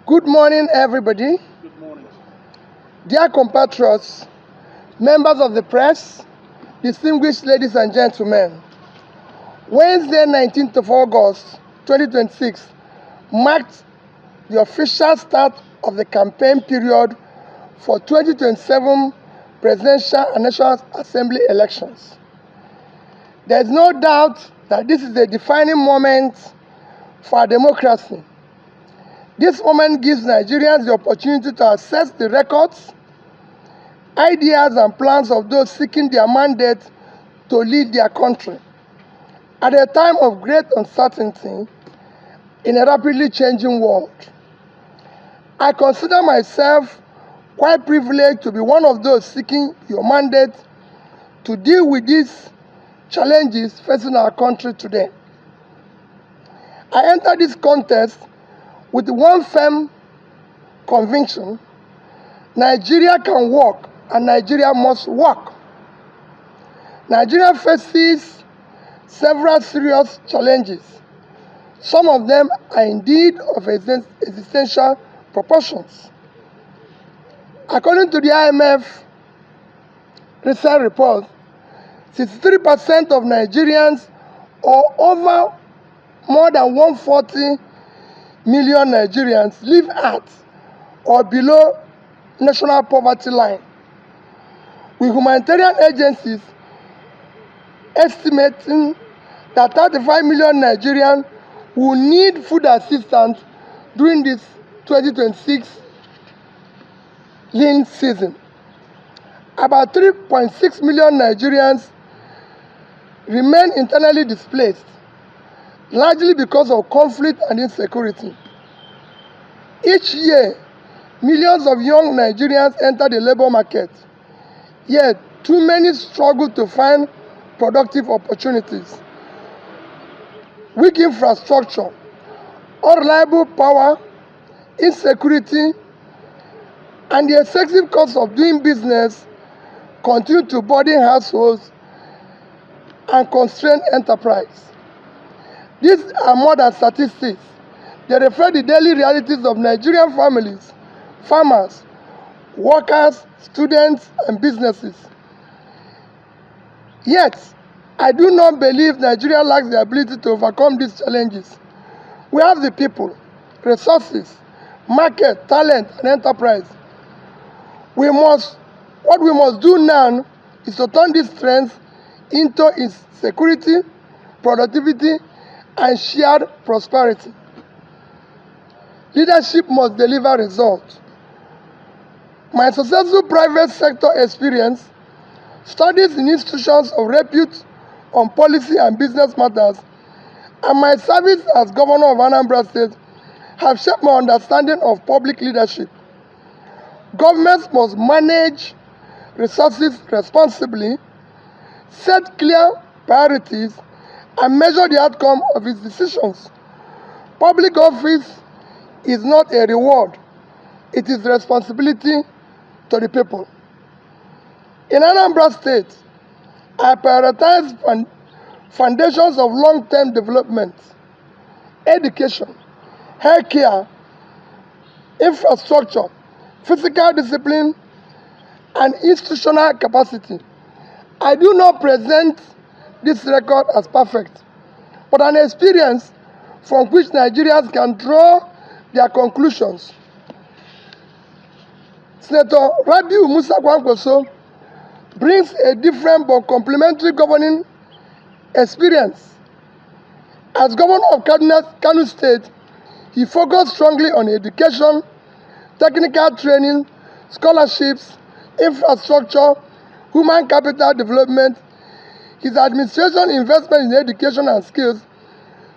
Good morning, everybody. Good morning. Dear compatriots, members of the press, distinguished ladies and gentlemen, Wednesday, 19th of August, 2026, marked the official start of the campaign period for 2027 presidential and national assembly elections. There is no doubt that this is a defining moment for our democracy. This moment gives Nigerians the opportunity to assess the records, ideas, and plans of those seeking their mandate to lead their country. At a time of great uncertainty in a rapidly changing world, I consider myself quite privileged to be one of those seeking your mandate to deal with these challenges facing our country today. I enter this contest with one firm conviction: Nigeria can work and Nigeria must work. Nigeria faces several serious challenges. Some of them are indeed of existential proportions. According to the IMF recent report, 63% of Nigerians, or over more than 140 million Nigerians, live at or below national poverty line, with humanitarian agencies estimating that 35 million Nigerians will need food assistance during this 2026 lean season. About 3.6 million Nigerians remain internally displaced, largely because of conflict and insecurity. Each year, millions of young Nigerians enter the labor market, yet too many struggle to find productive opportunities. Weak infrastructure, unreliable power, insecurity, and the excessive cost of doing business continue to burden households and constrain enterprise. These are more than statistics. They reflect the daily realities of Nigerian families, farmers, workers, students, and businesses. Yet, I do not believe Nigeria lacks the ability to overcome these challenges. We have the people, resources, market, talent, and enterprise. What we must do now is to turn these strengths into security, productivity, and shared prosperity. Leadership must deliver results. My successful private sector experience, studies in institutions of repute on policy and business matters, and my service as governor of Anambra State have shaped my understanding of public leadership. Governments must manage resources responsibly, set clear priorities, and measure the outcome of its decisions. Public office is not a reward, it is responsibility to the people. In Anambra State, I prioritize foundations of long-term development, education, healthcare, infrastructure, physical discipline, and institutional capacity. I do not present this record as perfect, but an experience from which Nigerians can draw their conclusions. Senator Rabiu Musa Kwankwaso brings a different but complementary governing experience. As governor of Kano State, he focused strongly on education, technical training, scholarships, infrastructure, human capital development. His administration investment in education and skills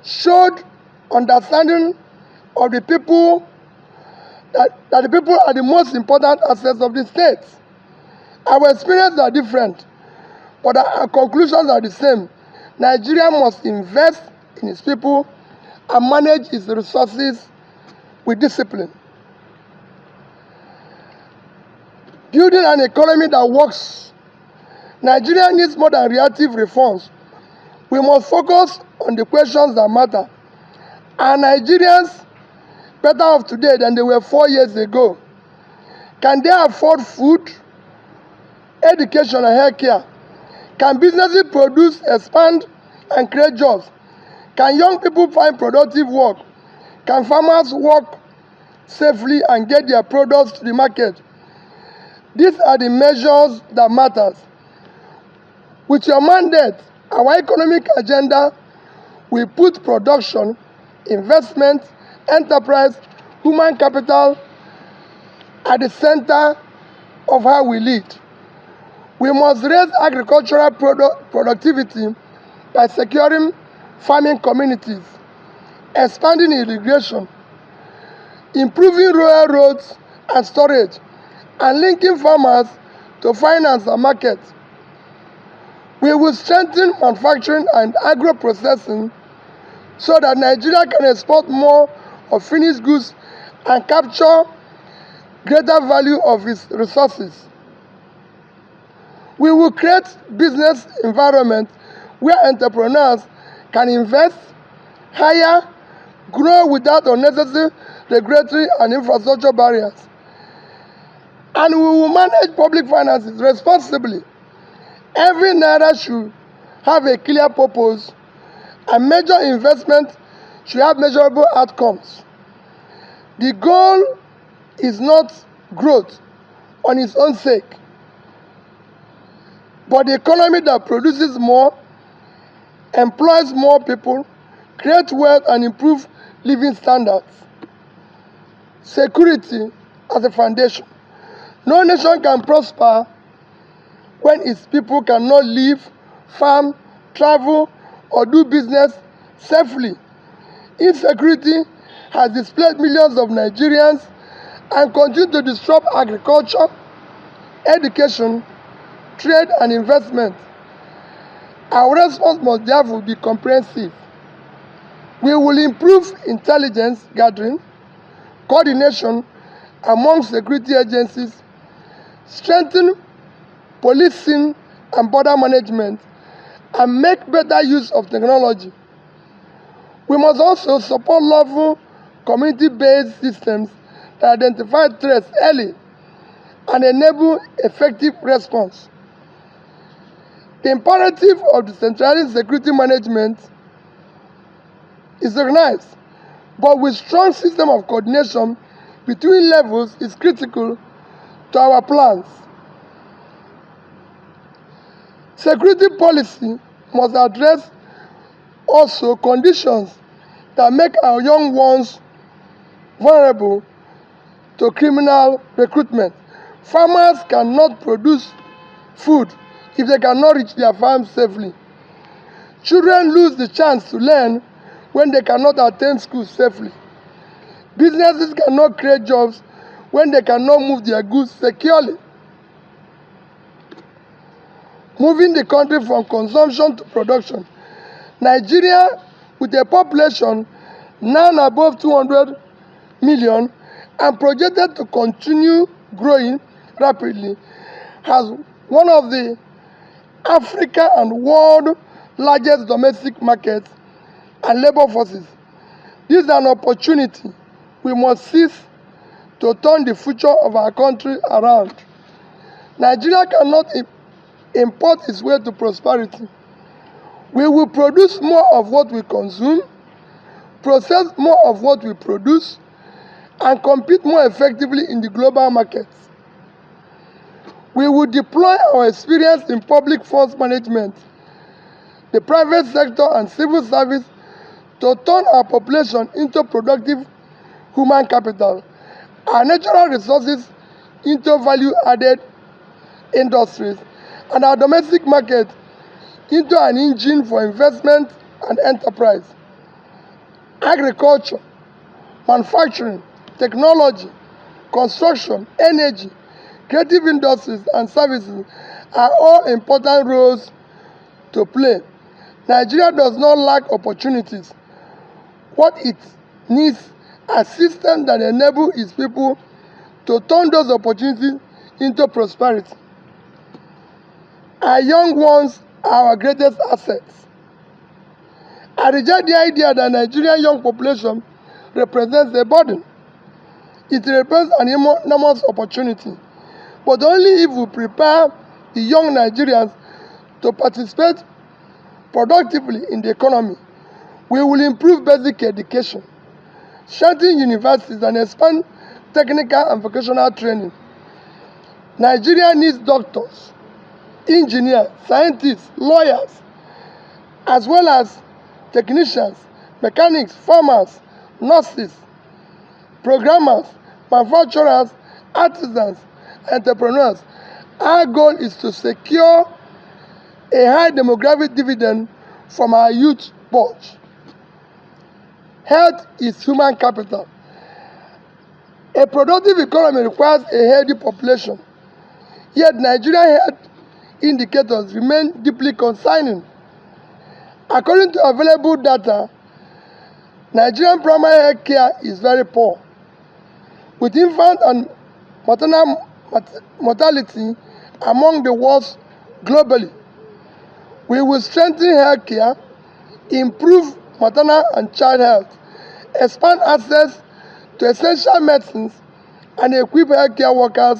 showed understanding of the people that the people are the most important assets of the state. Our experiences are different, but our conclusions are the same. Nigeria must invest in its people and manage its resources with discipline. Building an economy that works. Nigeria needs more than reactive reforms. We must focus on the questions that matter. Are Nigerians better off today than they were 4 years ago? Can they afford food, education, and healthcare? Can businesses produce, expand, and create jobs? Can young people find productive work? Can farmers work safely and get their products to the market? These are the measures that matter. With your mandate, our economic agenda will put production, investment, enterprise, human capital at the center of how we lead. We must raise agricultural productivity by securing farming communities, expanding irrigation, improving rural roads and storage, and linking farmers to finance and market. We will strengthen manufacturing and agro-processing so that Nigeria can export more of finished goods and capture greater value of its resources. We will create business environment where entrepreneurs can invest, hire, grow without unnecessary regulatory and infrastructure barriers. And we will manage public finances responsibly. Every naira should have a clear purpose, and major investment should have measurable outcomes. The goal is not growth on its own sake, but the economy that produces more, employs more people, creates wealth, and improves living standards. Security as a foundation. No nation can prosper when its people cannot live, farm, travel, or do business safely. Insecurity has displaced millions of Nigerians and continues to disrupt agriculture, education, trade, and investment. Our response must therefore be comprehensive. We will improve intelligence gathering, coordination among security agencies, strengthen policing and border management, and make better use of technology. We must also support lawful community-based systems that identify threats early and enable effective response. The imperative of decentralized security management is recognized, but with strong system of coordination between levels is critical to our plans. Security policy must address also conditions that make our young ones vulnerable to criminal recruitment. Farmers cannot produce food if they cannot reach their farms safely. Children lose the chance to learn when they cannot attend school safely. Businesses cannot create jobs when they cannot move their goods securely. Moving the country from consumption to production. Nigeria, with a population now above 200 million and projected to continue growing rapidly, has one of the Africa and world largest domestic markets and labor forces. This is an opportunity we must seize to turn the future of our country around. Nigeria cannot import its way to prosperity. We will produce more of what we consume, process more of what we produce, and compete more effectively in the global markets. We will deploy our experience in public funds management, the private sector, and civil service to turn our population into productive human capital, our natural resources into value-added industries, and our domestic market into an engine for investment and enterprise. Agriculture, manufacturing, technology, construction, energy, creative industries, and services are all important roles to play. Nigeria does not lack opportunities. What it needs are systems that enable its people to turn those opportunities into prosperity. Our young ones are our greatest assets. I reject the idea that Nigerian young population represents a burden. It represents an enormous opportunity, but only if we prepare the young Nigerians to participate productively in the economy. We will improve basic education, strengthen universities, and expand technical and vocational training. Nigeria needs doctors, engineers, scientists, lawyers, as well as technicians, mechanics, farmers, nurses, programmers, manufacturers, artisans, entrepreneurs. Our goal is to secure a high demographic dividend from our youth bulge. Health is human capital. A productive economy requires a healthy population. Yet Nigerian health indicators remain deeply concerning. According to available data, Nigerian primary health care is very poor, with infant and maternal mortality among the worst globally. We will strengthen health care, improve maternal and child health, expand access to essential medicines, and equip healthcare workers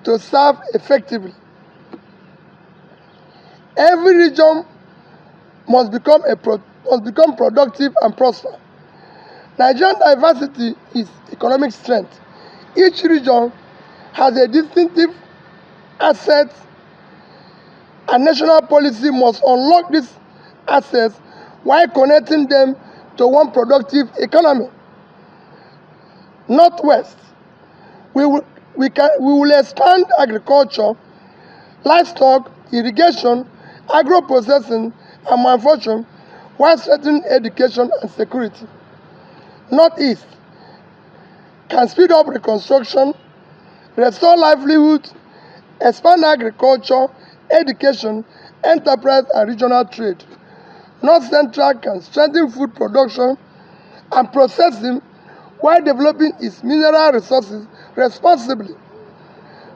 to serve effectively. Every region must become productive and prosper. Nigerian diversity is economic strength. Each region has a distinctive asset, and national policy must unlock these assets while connecting them to one productive economy. Northwest, we will expand agriculture, livestock, irrigation, agro-processing, and manufacturing while strengthening education and security. Northeast can speed up reconstruction, restore livelihoods, expand agriculture, education, enterprise, and regional trade. North Central can strengthen food production and processing while developing its mineral resources responsibly.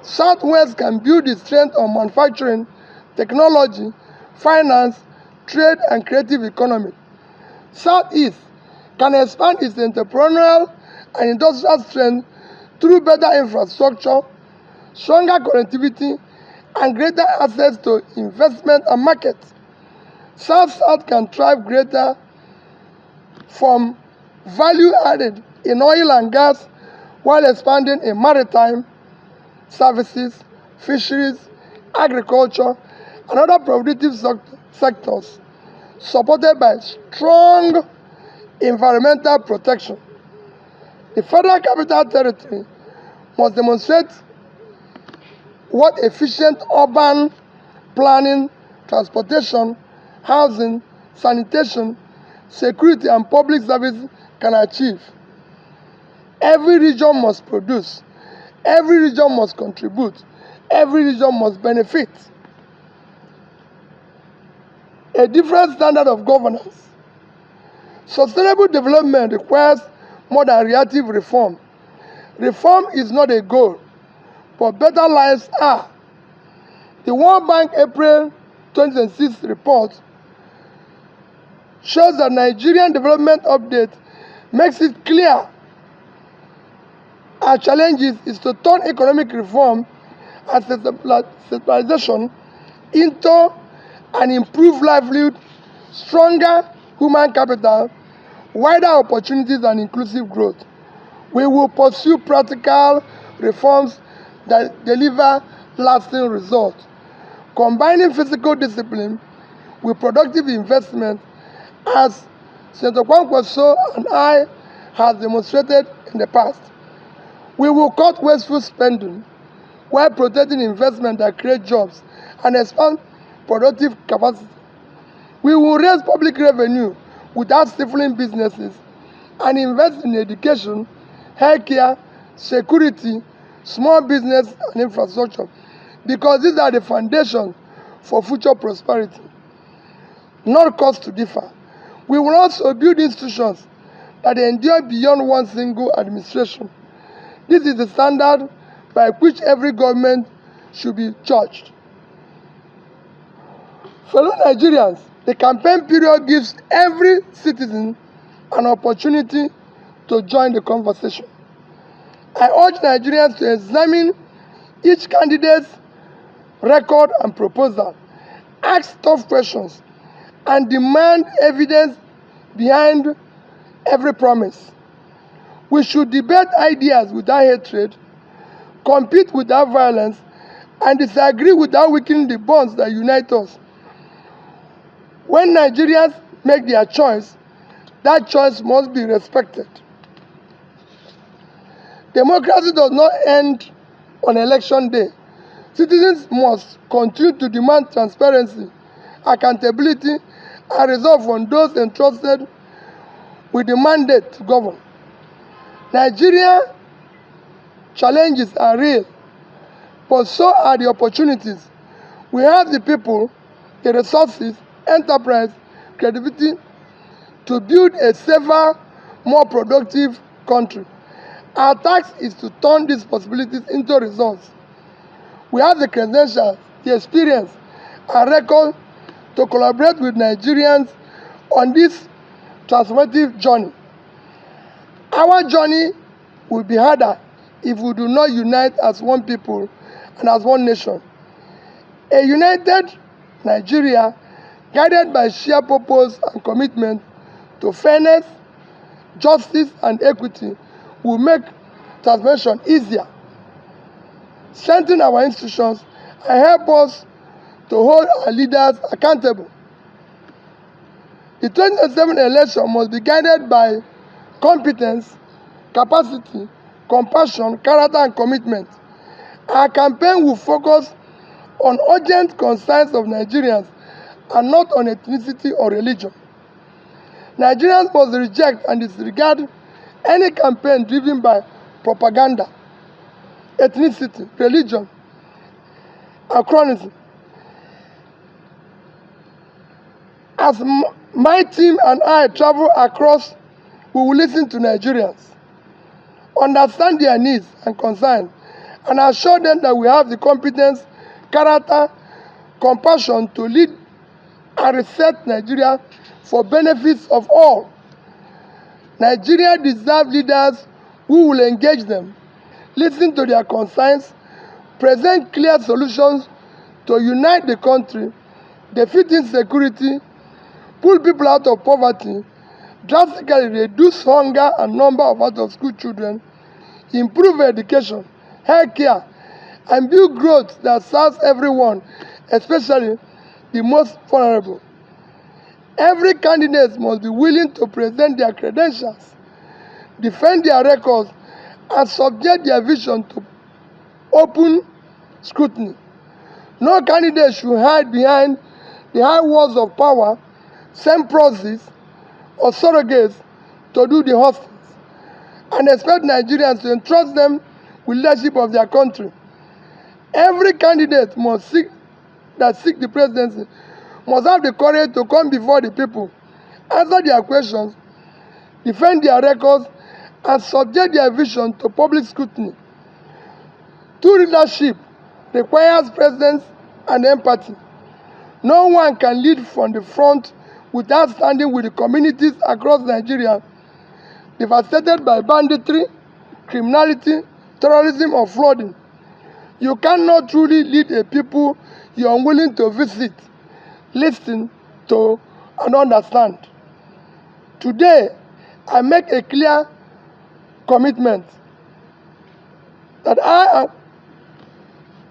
Southwest can build its strength on manufacturing, technology, finance, trade, and creative economy. Southeast can expand its entrepreneurial and industrial strength through better infrastructure, stronger connectivity, and greater access to investment and markets. South-South can thrive greater from value added in oil and gas while expanding in maritime services, fisheries, agriculture, and other productive sectors, supported by strong environmental protection. The Federal Capital Territory must demonstrate what efficient urban planning, transportation, housing, sanitation, security, and public service can achieve. Every region must produce. Every region must contribute. Every region must benefit. A different standard of governance. Sustainable development requires more than reactive reform. Reform is not a goal, but better lives are. The World Bank April 2026 report shows that Nigerian Development Update makes it clear our challenges is to turn economic reform and stabilization into an improved livelihood, stronger human capital, wider opportunities, and inclusive growth. We will pursue practical reforms that deliver lasting results, combining physical discipline with productive investment, as Senator Kwankwaso and I have demonstrated in the past. We will cut wasteful spending while protecting investment that create jobs and expand productive capacity. We will raise public revenue without stifling businesses and invest in education, healthcare, security, small business, and infrastructure, because these are the foundation for future prosperity, not cause to differ. We will also build institutions that endure beyond one single administration. This is the standard by which every government should be judged. Fellow Nigerians, the campaign period gives every citizen an opportunity to join the conversation. I urge Nigerians to examine each candidate's record and proposal, ask tough questions, and demand evidence behind every promise. We should debate ideas without hatred, compete without violence, and disagree without weakening the bonds that unite us. When Nigerians make their choice, that choice must be respected. Democracy does not end on election day. Citizens must continue to demand transparency, accountability, and resolve on those entrusted with the mandate to govern. Nigeria's challenges are real, but so are the opportunities. We have the people, the resources, enterprise, creativity to build a safer, more productive country. Our task is to turn these possibilities into results. We have the credentials, the experience, and record to collaborate with Nigerians on this transformative journey. Our journey will be harder if we do not unite as one people and as one nation. A united Nigeria, guided by shared purpose and commitment to fairness, justice, and equity, will make transformation easier, strengthen our institutions, and help us to hold our leaders accountable. The 2027 election must be guided by competence, capacity, compassion, character, and commitment. Our campaign will focus on urgent concerns of Nigerians and not on ethnicity or religion. Nigerians must reject and disregard any campaign driven by propaganda, ethnicity, religion, anachronism. As my team and I travel across, we will listen to Nigerians, understand their needs and concerns, and assure them that we have the competence, character, compassion to lead and reset Nigeria for benefits of all. Nigeria deserves leaders who will engage them, listen to their concerns, present clear solutions to unite the country, defeat insecurity, pull people out of poverty, drastically reduce hunger and number of out-of-school children, improve education, healthcare, and build growth that serves everyone, especially the most vulnerable. Every candidate must be willing to present their credentials, defend their records, and subject their vision to open scrutiny. No candidate should hide behind the high walls of power, send proxies, or surrogates to do the hostings, and expect Nigerians to entrust them with leadership of their country. Every candidate must seek the presidency must have the courage to come before the people, answer their questions, defend their records, and subject their vision to public scrutiny. True leadership requires presence and empathy. No one can lead from the front without standing with the communities across Nigeria devastated by banditry, criminality, terrorism, or flooding. You cannot truly lead a people you are unwilling to visit, listen to, and understand. Today, I make a clear commitment that I and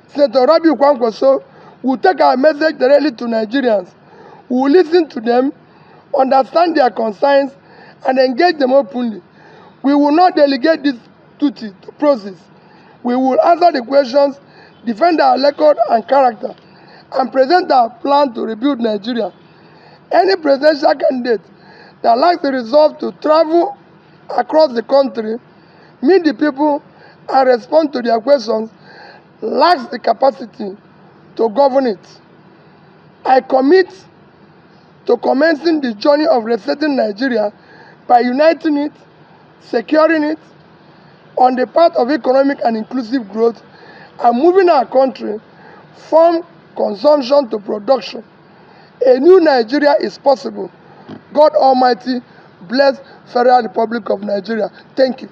Senator Rabi Kwankwaso will take our message directly to Nigerians. We will listen to them, understand their concerns, and engage them openly. We will not delegate this duty to proxies. We will answer the questions, defend our record and character, and present our plan to rebuild Nigeria. Any presidential candidate that lacks the resolve to travel across the country, meet the people, and respond to their questions lacks the capacity to govern it. I commit to commencing the journey of resetting Nigeria by uniting it, securing it on the path of economic and inclusive growth, and moving our country from consumption to production. A new Nigeria is possible. God Almighty bless Federal Republic of Nigeria. Thank you.